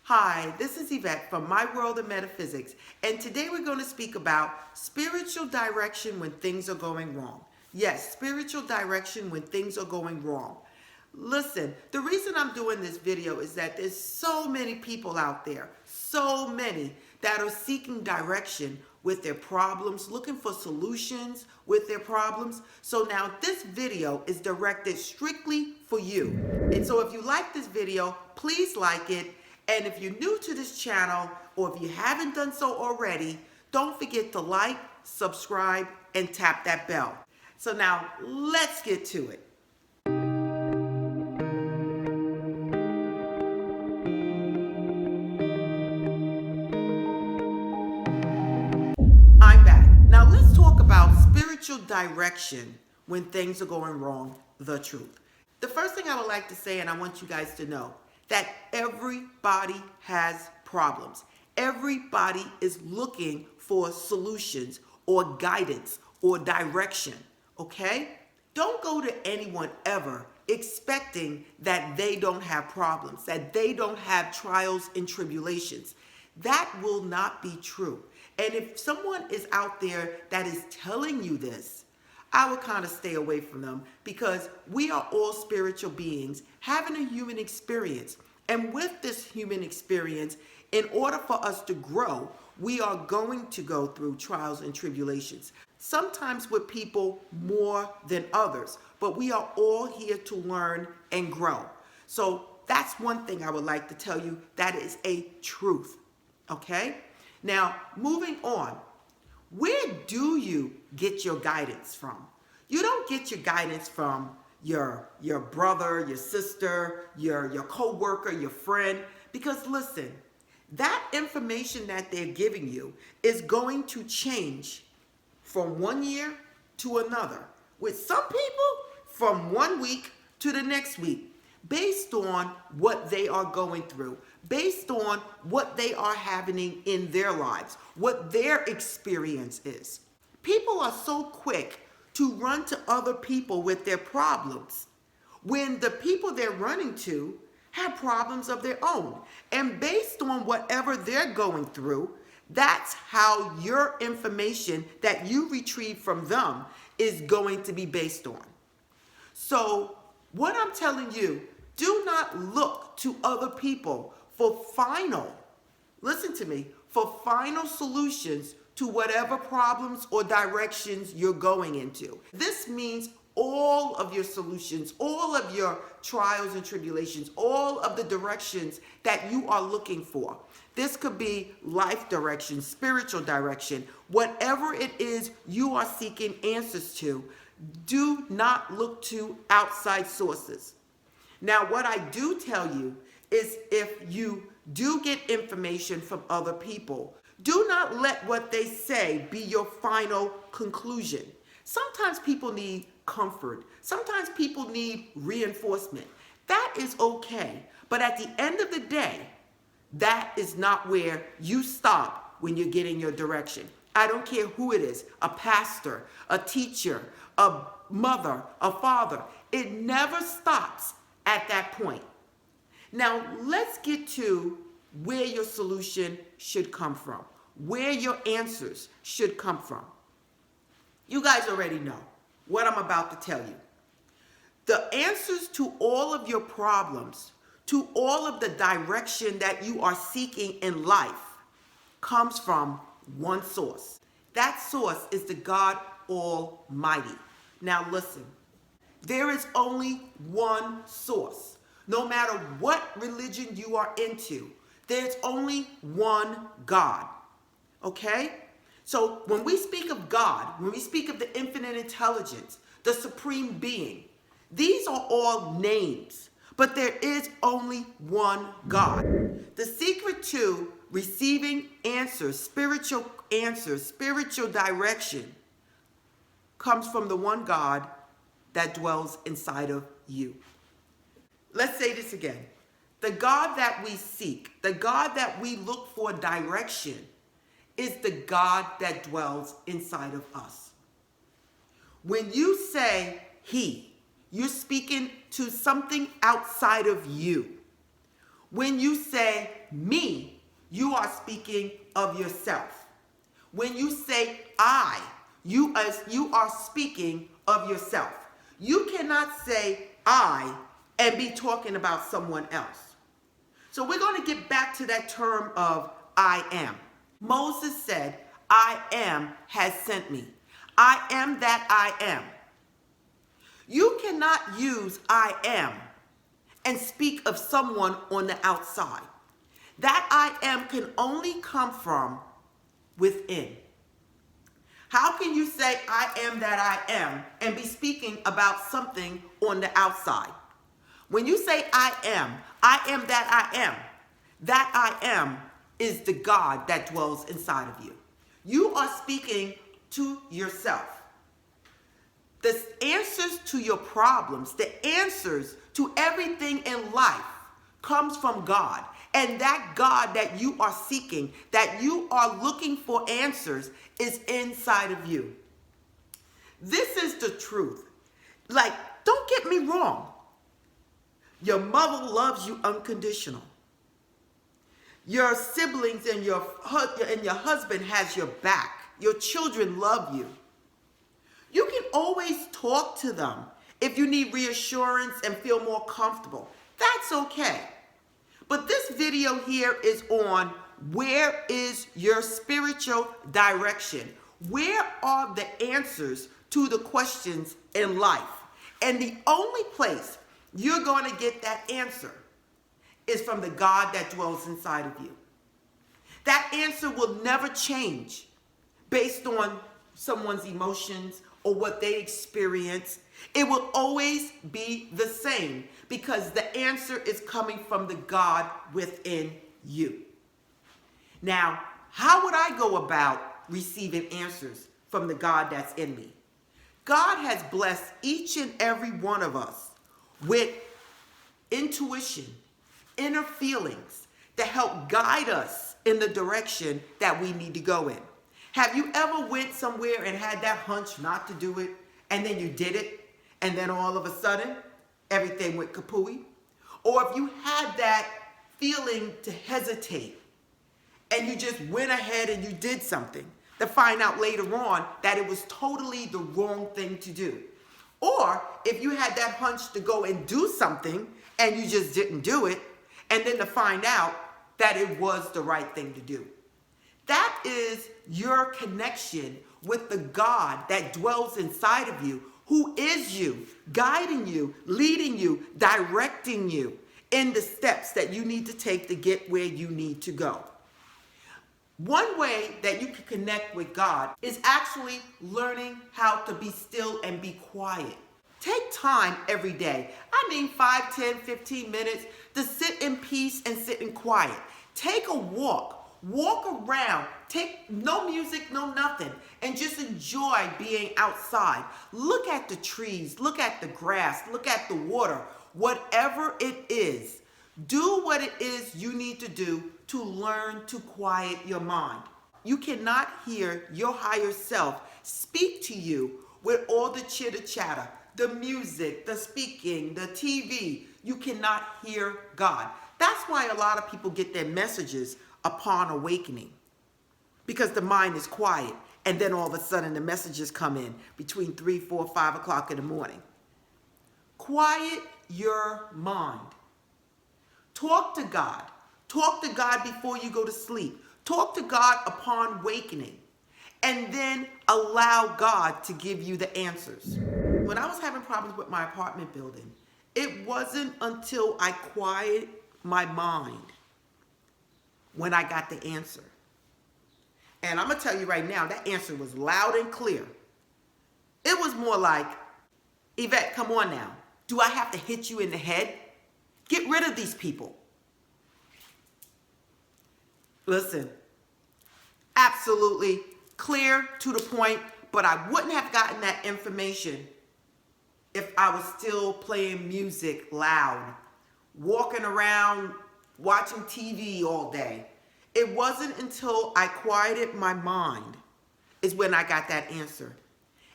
Hi, this is Eyvette from My World of Metaphysics, and today we're going to speak about spiritual direction when things are going wrong. Yes, spiritual direction when things are going wrong. Listen, the reason I'm doing this video is that there's so many people out there, so many that are seeking direction with their problems, looking for solutions with their problems. So now this video is directed strictly for you. And so if you like this video, please like it. And if you're new to this channel, or if you haven't done so already, don't forget to like, subscribe, and tap that bell. So now let's get to it. I'm back. Now let's talk about spiritual direction when things are going wrong, the truth. The first thing I would like to say, and I want you guys to know, that everybody has problems. Everybody is looking for solutions or guidance or direction, okay? Don't go to anyone ever expecting that they don't have problems, that they don't have trials and tribulations. That will not be true. And if someone is out there that is telling you this, I would kind of stay away from them, because we are all spiritual beings having a human experience. And with this human experience, in order for us to grow, we are going to go through trials and tribulations. Sometimes with people more than others, but we are all here to learn and grow. So that's one thing I would like to tell you. That is a truth. Okay? Now, moving on. Where do you get your guidance from? You don't get your guidance from your brother, your sister, your co-worker, your friend, because listen, that information that they're giving you is going to change from one year to another. With some people, from 1 week to the next week, based on what they are going through, based on what they are having in their lives, what their experience is. People are so quick to run to other people with their problems when the people they're running to have problems of their own. And based on whatever they're going through, that's how your information that you retrieve from them is going to be based on. So what I'm telling you, do not look to other people for listen to me, for final solutions to whatever problems or directions you're going into. This means all of your solutions, all of your trials and tribulations, all of the directions that you are looking for. This could be life direction, spiritual direction, whatever it is you are seeking answers to. Do not look to outside sources. Now, what I do tell you is, if you do get information from other people, do not let what they say be your final conclusion. Sometimes people need comfort. Sometimes people need reinforcement. That is okay. But at the end of the day, that is not where you stop when you're getting your direction. I don't care who it is, a pastor, a teacher, a mother, a father. It never stops at that point. Now, let's get to where your solution should come from, where your answers should come from. You guys already know what I'm about to tell you. The answers to all of your problems, to all of the direction that you are seeking in life, comes from one source. That source is the God Almighty. Now listen, there is only one source. No matter what religion you are into, there's only one God. Okay? So when we speak of God, when we speak of the infinite intelligence, the supreme being, these are all names, but there is only one God. The secret to receiving answers, spiritual direction, comes from the one God that dwells inside of you. Let's say this again. The God that we seek, the God that we look for direction, is the God that dwells inside of us. When you say He, you're speaking to something outside of you. When you say me, you are speaking of yourself. When you say I, you are speaking of yourself. You cannot say I and be talking about someone else. So we're going to get back to that term of I am. Moses said, I am has sent me. I am that I am. You cannot use I am and speak of someone on the outside. That I am can only come from within. How can you say I am that I am and be speaking about something on the outside? When you say I am that I am is the God that dwells inside of you. You are speaking to yourself. The answers to your problems, the answers to everything in life comes from God. And that God that you are seeking, that you are looking for answers, is inside of you. This is the truth. Like, don't get me wrong. Your mother loves you unconditional. Your siblings and your husband has your back. Your children love you. You can always talk to them if you need reassurance and feel more comfortable. That's okay. But this video here is on where is your spiritual direction? Where are the answers to the questions in life? And the only place you're going to get that answer is from the God that dwells inside of you. That answer will never change based on someone's emotions or what they experience. It will always be the same because the answer is coming from the God within you. Now, how would I go about receiving answers from the God that's in me? God has blessed each and every one of us with intuition, inner feelings that help guide us in the direction that we need to go in. Have you ever went somewhere and had that hunch not to do it, and then you did it, and then all of a sudden, everything went kapooey? Or if you had that feeling to hesitate, and you just went ahead and you did something, to find out later on that it was totally the wrong thing to do. Or if you had that hunch to go and do something, and you just didn't do it, and then to find out that it was the right thing to do. That is your connection with the God that dwells inside of you, who is you, guiding you, leading you, directing you in the steps that you need to take to get where you need to go. One way that you can connect with God is actually learning how to be still and be quiet. Take time every day. 5, 10, 15 minutes to sit in peace and sit in quiet. Take a walk. Walk around. Take no music, no nothing. And just enjoy being outside. Look at the trees. Look at the grass. Look at the water. Whatever it is, do what it is you need to do to learn to quiet your mind. You cannot hear your higher self speak to you with all the chitter chatter, the music, the speaking, the TV. You cannot hear God. That's why a lot of people get their messages upon awakening, because the mind is quiet, and then all of a sudden the messages come in between 3, 4, 5 o'clock in the morning. Quiet your mind. Talk to God. Talk to God before you go to sleep. Talk to God upon awakening, and then allow God to give you the answers. When I was having problems with my apartment building, it wasn't until I quieted my mind when I got the answer. And I'm going to tell you right now, that answer was loud and clear. It was more like, Eyvette, come on now. Do I have to hit you in the head? Get rid of these people. Listen, absolutely clear, to the point, but I wouldn't have gotten that information if I was still playing music loud, walking around, watching TV all day. It wasn't until I quieted my mind is when I got that answer.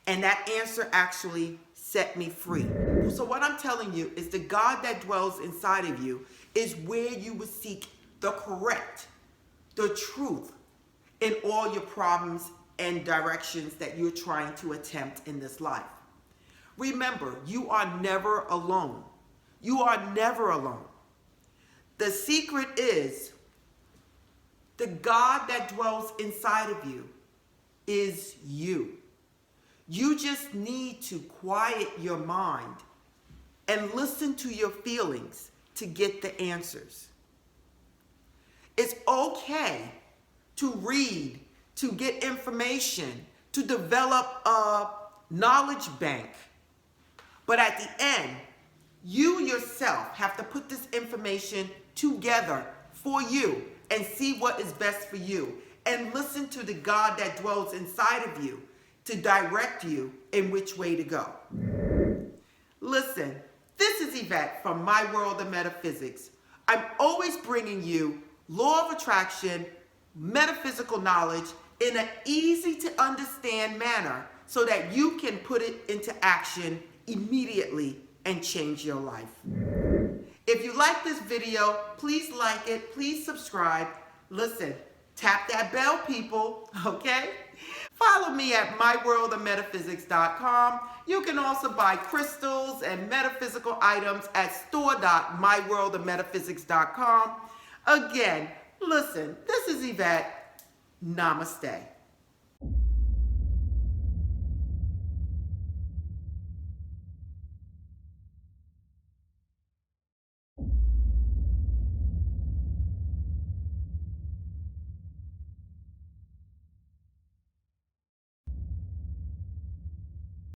And that answer actually set me free. So what I'm telling you is the God that dwells inside of you is where you would seek the correct, the truth in all your problems and directions that you're trying to attempt in this life. Remember, you are never alone. You are never alone. The secret is the God that dwells inside of you is you. You just need to quiet your mind and listen to your feelings to get the answers. It's okay to read, to get information, to develop a knowledge bank. But at the end, you yourself have to put this information together for you and see what is best for you. And listen to the God that dwells inside of you to direct you in which way to go. Listen, this is Eyvette from My World of Metaphysics. I'm always bringing you law of attraction, metaphysical knowledge in an easy to understand manner so that you can put it into action immediately and change your life. If you like this video, please like it, please subscribe. Listen, tap that bell, people, okay? Follow me at myworldofmetaphysics.com. You can also buy crystals and metaphysical items at store.myworldofmetaphysics.com. Again, listen, this is Eyvette. Namaste.